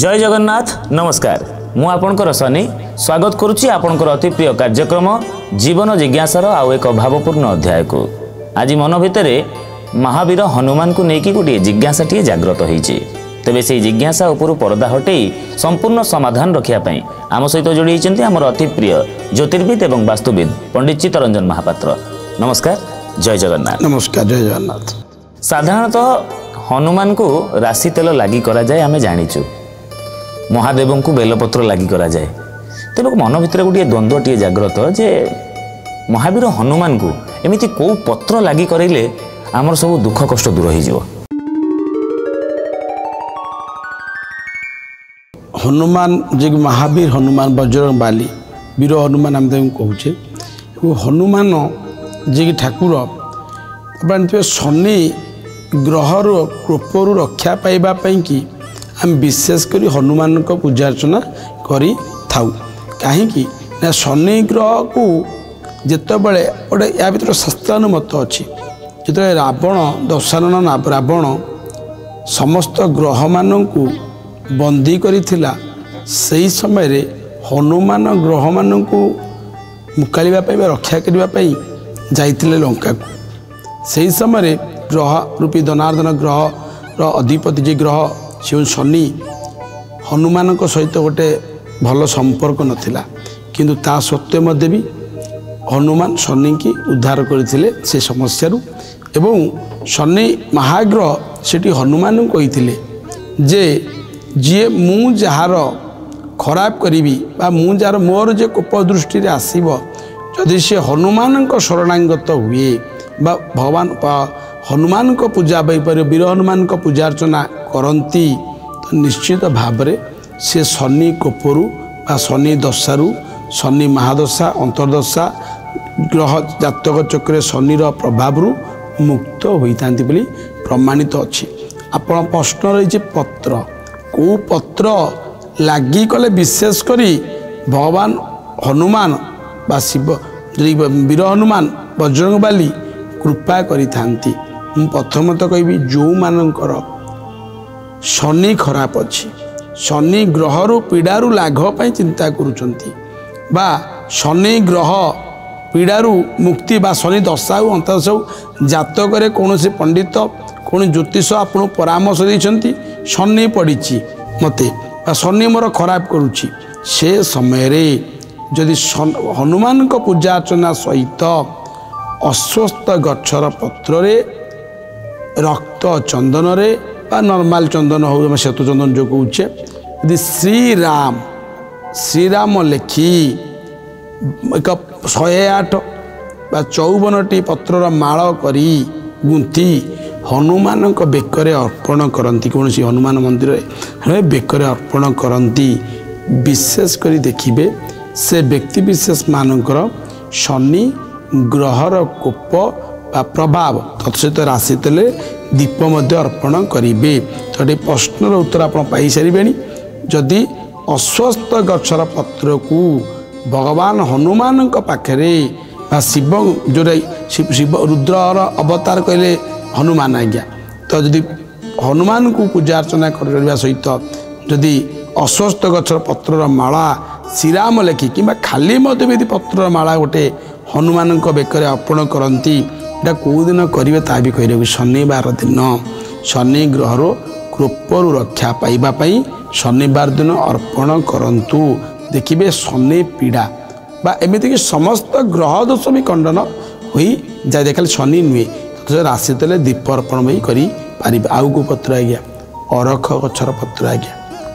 जय जगन्नाथ नमस्कार मु आपणकर सनी स्वागत करुच्ची आपणकर अति प्रिय कार्यक्रम जीवन जिज्ञासार आउ एक भावपूर्ण अध्याय को आज मन भितर महावीर हनुमान को लेकिन गोटे जिज्ञासाटी जाग्रत होती तेरे से जिज्ञासा उपर पर्दा हटई संपूर्ण समाधान रखापी आम सहित जोड़ी होती आमर अति प्रिय ज्योतिर्विद एवं वास्तुविद पंडित चित्तरंजन महापात्र। नमस्कार जय जगन्नाथ। नमस्कार जय जगन्नाथ। साधारणतः हनुमान को राशि तेल लगी करा जाए आम जाचु महादेव को बेलपत्र लगी करा जाए तेरे मन भितर गोटे द्वंद्वटे जाग्रत जे महावीर हनुमान को एमती कौ पत्र लगी करेले आमर सब दुख कष्ट दूर हो। हनुमान जे महावीर हनुमान बजरंग बाली वीर हनुमान आम कहे हनुमान जे ठाकुर जानते शनि ग्रहर कृपरू रक्षा पाइबापी कि आम विशेषकर हनुमान को पूजा अर्चना करी थाउ कहीं शनि ग्रह को जितेबले गोटे या भर शास्त्रानुमत अच्छी जो रावण दशानन रावण समस्त ग्रह मान को बंदी करिथिला सही समय रे हनुमान ग्रह मान को मुकालिबा पाई रक्षा करने जाइथिले लंका को सही समय ग्रह रूपी धनार्दन ग्रह अधिपति जे ग्रह से शनि हनुमान सहित गोटे भल संपर्क नथिला किंतु ता सत्वे मध्य भी हनुमान शनि की उद्धार करथिले से समस्या एवं शनि महाग्रह सेठी हनुमान को कहिथिले जे जी मु जार खराब करी मु जार मोर जे कोप दृष्टि आसब जदि से हनुमान शरणागत हुए बा भगवान हनुमान को पूजा पाइपर वीर हनुमान को पूजा अर्चना करती तो निश्चित भाव से शनि कोपरू बा शनि दशारू शनि महादशा अंतर्दशा ग्रह जातक चक्र शनिर प्रभाव मुक्त होता प्रमाणित अच्छी। आपण प्रश्न रही पत्र को पत्र लगी कले विशेष करी भगवान हनुमान बा शिव वीर हनुमान बजरंग बाली कृपा करी थांती। प्रथमत कहि जो मानकर शनि खराब अच्छी शनि ग्रहरु पीड़ारू लाघव चिंता करुचंती बा शनि ग्रह पीड़ारू मुक्ति बा शनि दशा अंतदशा जातक कौन से पंडित कौन ज्योतिष आपन परामर्श देइछंती शनि पड़ी मते शनि मोर खराब करुच्ची से समय रे जदि हनुमान को पूजा अर्चना सहित अस्वस्थ गच्छर पत्र रे रक्त चंदन रे बा नॉर्मल चंदन हो सेतु चंदन जो कहे यदि श्रीराम लिखि एक 108 बा 54टी पत्रर माଳ करी गुंथी हनुमान को बेकरे अर्पण करती कौन सी हनुमान मंदिर में बेकरे अर्पण करती विशेष करी देखिबे से व्यक्ति विशेष मानकर शनि ग्रहर कोप बा प्रभाव तत्सहित राशि तेले दीप मध्य अर्पण करेंगे। तो ये प्रश्नर उत्तर आप पाई सारे जदि अस्वस्थ गच्छर पत्र को भगवान हनुमान पाखरे शिव जो शिव रुद्र अवतार कहले हनुमान आज्ञा तो जदि हनुमान को पूजा अर्चना करने सहित जदि अस्वस्थ गच्छर पत्रर माला श्रीराम लेखि कि खाली मध्य पत्रर माला गोटे हनुमान बेकर अर्पण करती एटा कौ दिन करेंगे ता भी कह शनिवार दिन शनि ग्रहर कृपरू रक्षा पाइबापी शनिवार दिन अर्पण करंतु देखिए शनि पीड़ा बा एमती कि समस्त ग्रह दोष भी खंडन हो जाए देखा शनि नुहे तो राशि तेले दीप अर्पण भी करें। आउ को पत्र आज्ञा अरख गच्छर पत्र आज्ञा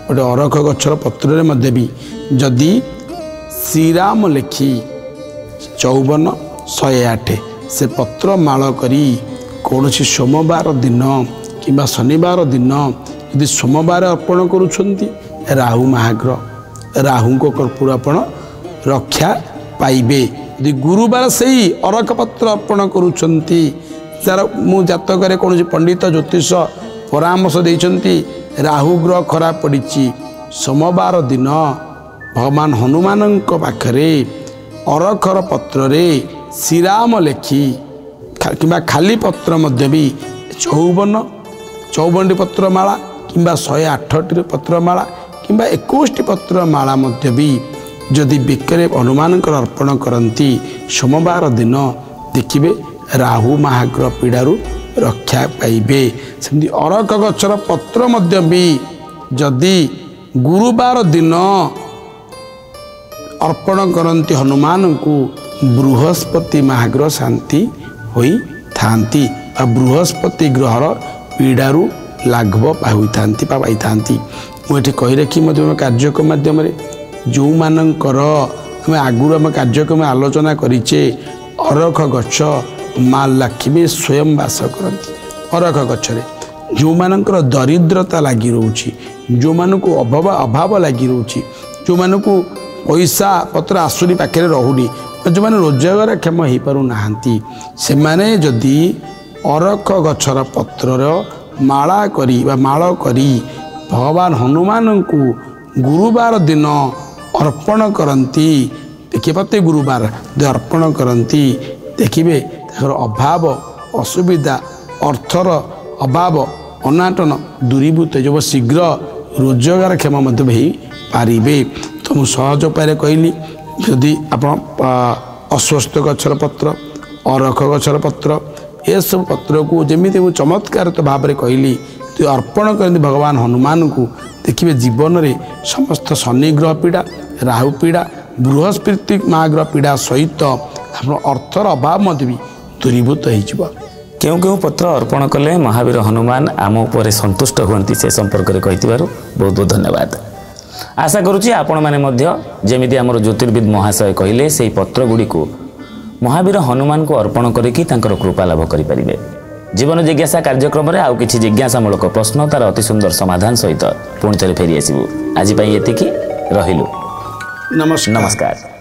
गोटे अरख गच्छर पत्र मध्य भी जदि श्रीराम लिखि 54 108 से पत्र माଳ करी कौन सी सोमवार दिन कि शनिवार दिन यदि सोमवार अर्पण करुछंती राहु महाग्रह राहु को कर्पूर अर्पण रक्षा पाइबे। यदि गुरुवार से ही अरख पत्र अर्पण करुछंती तार मु जातक कौन सी पंडित ज्योतिष परामर्श देइछंती राहु ग्रह खराब पड़ी सोमवार दिन भगवान हनुमान पाखरे अरखर पत्र रे श्रीराम लिखि कि खाली पत्र मध्य भी 54 54टी पत्रमाला कि 108टी पत्रमाला किंबा 21 पत्र माला मध्य भी जदि बेकरे हनुमान अर्पण करती सोमवार दिन देखिए राहु महाग्रह पीड़ारू रक्षा पाइबे। सेमती अरख गछर पत्र मध्य भी जदि गुरुवार दिन अर्पण करती हनुमान को बृहस्पति महाग्रह शांति होई थांती आ बृहस्पति ग्रहर पीड़ारू लाघव पाई थांती। मुझे कही रखी कार्यक्रम माध्यम जो मानकर आम आगुरी आम कार्यक्रम आलोचना करीचे अरख गछ माँ लक्ष्मी स्वयं वास करती। अरख गछरे जो मानकर दरिद्रता लगी रोची, जो मानक अभाव लगी रोची, जो मानक पैसा पत्र आसुरी पाखे रहुनी, जो मैंने रोजगार क्षम हो पारना से माने जदि अरख गछर पत्र माला करी माल करी भगवान हनुमान को गुरुवार दिन अर्पण करती। देखिए प्रत्येक गुरुवार अर्पण करती देखिए अभाव असुविधा अर्थर अभाव अनाटन दूरीभूत जो शीघ्र रोजगार क्षम पारे। तो मुझे सहज उपाय कहली जदि आप अस्वस्थ गछर पत्र अरख गछर पत्र ये सब पत्र को जमी चमत्कार तो भाव में कहली तो अर्पण करते भगवान हनुमान को देखिए जीवन में समस्त शनिग्रह पीड़ा राहु पीड़ा बृहस्पति महाग्रह पीड़ा सहित अर्थर अभाव भी दूरीभूत हो। क्यों क्यों पत्र अर्पण कले महावीर हनुमान आम उपर संतुष्ट हुअन्ति से संपर्क में कही बहुत बहुत धन्यवाद। आशा करुच्ची आपण मैंने जमी आम ज्योतिर्विद महाशय कहले से पत्र गुड़ी को महावीर हनुमान को अर्पण करके कृपा लाभ करें। जीवन जिज्ञासा कार्यक्रम में आउ किछि जिज्ञासामूलक प्रश्न तार अति सुंदर समाधान सहित पुणी थे फेरी आसबू। आज ये रहिलु। नमस्कार।